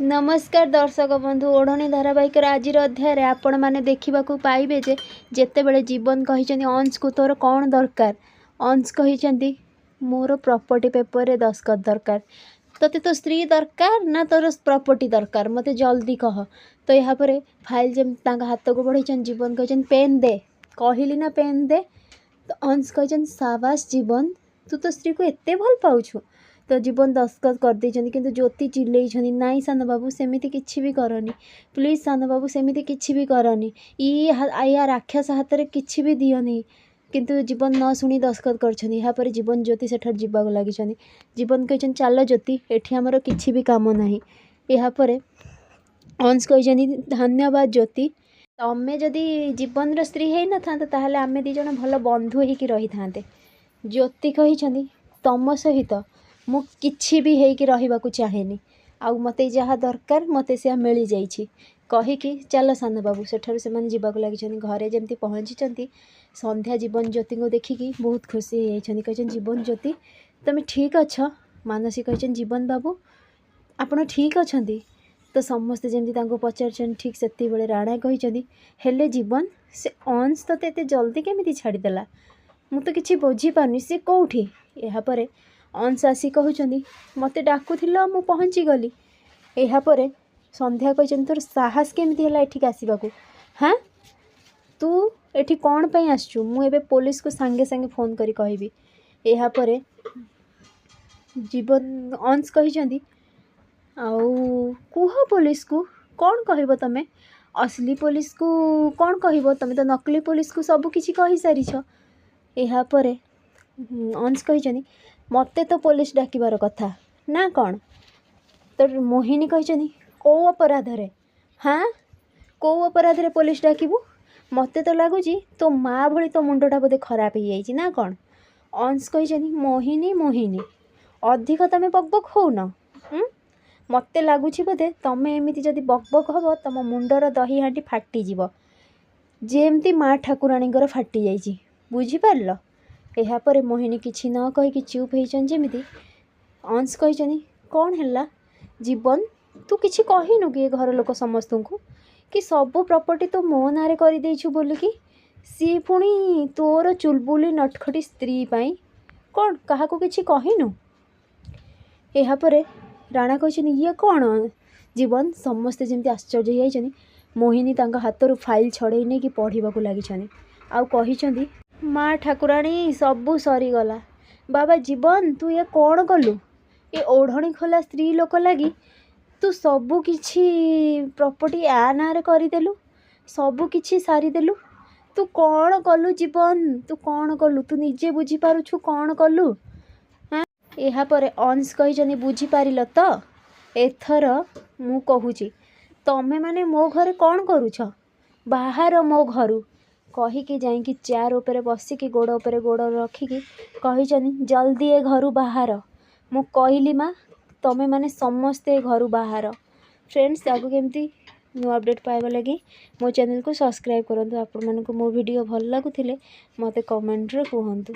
नमस्कार दर्शक बंधु ओढ़णी धारावाहिक आज अध्याय आपण मैंने देखा पाइबे जे जितेबले जीवन कही अंश को तोर कौन दरकार अंश कही मोर प्रॉपर्टी पेपर रे दस्खत दरकार तोते तो स्त्री दरकार ना तोर प्रॉपर्टी दरकार मत जल्दी कह। तो यहाँ पर फाइल जमी हाथ को बढ़े जीवन कही पेन दे कहली ना पेन दे। तो अंश कही साबास जीवन तू तो स्त्री को एत भल पाउछु। तो जीवन दस्खत कर देछन किंतु ज्योति चिल्लई नाई सान बाबू सेमिति किछि भी करनी प्लीज सान बाबू सेमिति किछि भी करनी या राक्षस हाथ में किछि भी दियनी। किंतु जीवन न शुणी दस्खत कर यहाँ पर जीवन ज्योति सेठार जीवाक लगी जीवन कही चल ज्योति एठी हमर किछि भी काम नाही। यहाँ पर अंश कही धन्यवाद ज्योति तमें जदि जीवन स्त्री है न था ताहले आमे दी जण भल बंधु होइकी रही थांते। ज्योति कही तम सहित मु किछि भी हेकि रहिबाकु चाहेनी आउ मते जहाँ दरकार मते से मिली जाइछि कहीकि चल सान बाबू सेठारु से माने जीवाक लगी घरे जमती पहुँची संध्या जीवन ज्योति को देखिकी बहुत खुशी होइछनी कहिछन जीवन ज्योति तमें ठीक अछ। मानसी कहिछन जीवन बाबू आपण ठीक अछंती। तो समस्ते जमती तांको पचारछन ठीक सेती बेले राणा कहिछनी हेले जीवन से अंश तते एते जल्दी केमिति छाड़ीदेला मु तो किछि बुझी पारनी से कोठी। यहाँ पर अंश आसी कहउछंदी मते डाकुथिल मु पहुँची गली। यहाँ पर संध्या कहिछन तोर साहस केमिति हला एठिक आसीबाकू हाँ तू एठी कौन पई आसचु मु एबे पुलिस को सांगे सांगे फोन करी कहबी। यहाँ पर जीवन अंश कहिछंदी आउ कुह पुलिस को कौन कहबो तमे असली पुलिस को कौन कहबो तमे तो नकली पुलिस को सब किछि कहि सारिछ। यहाँ पर अंश कहिछनी मते तो पुलिस डाकिबार कथा ना कौन तो मोहिनी कहिछनी को अपराध रे हाँ को अपराध रे पुलिस डाकिबू मते तो लगुची तो माँ भली तो मुंडटा बोधे खराब हो जाइए ना कौन। अंश कहिछनी मोहिनी मोहिनी अधिक तमें बकबक हो न मते लगुच बोधे तमें एमती जदि बकबक हम तुम मुंडर दही हाँटी फाटीज जेमती माँ ठाकुराणीଙ୍କର फाटी जाइए बुझीपार। यहाँ पर मोहिनी किछि न कहीकि चुप होइछन जेमिति अंश कहिछनी कौन हैला जीवन तू किछि कहिनु कि घर लोक समस्त को कि सब प्रॉपर्टी तो मो नारे कर देइछु बोलिकी सी पुणी तोर चुलबुली नटखटी स्त्री पाई कौन कहा को किछि कहिनु। यहाँ पर राणा कहिछनी ये कौन जीवन समस्ते जमती आश्चर्य होइछनी। मोहिनी तांका हाथरू फाइल छड़े नहीं कि पढ़ाक लगी आउ कहिछंदी माँ ठाकुराणी सबू सरीगला बाबा जीवन तू ये कौन कलु ये ओढ़णी खोला स्त्री लोक लगी तू सबू किछि प्रॉपर्टी आ ना करदेलु सबू किछि सारीदेलु तू कौन कलु जीवन तू कौन कलु तू निजे बुझी पारुछु कौन कलु हाँ। यहाँ पर अंश कही बुझीपार तो एथर मु कहूची तमें माने मो घरे कौन करुछ बाहर मो घर कहीकि जाइकी चेयर उपरे बसिकी गोड़ उपरे गोड़ रखिकी कही जल्दी ए घर बाहर मु कहली माँ तमें माने समस्ते घर बाहर। फ्रेंड्स आगु केमती न्यू अपडेट पाइबा लगी मो चैनल को सब्सक्राइब करंतु। आपण मानक मो वीडियो भल लागुथिले मते कमेंट रे कहंतु।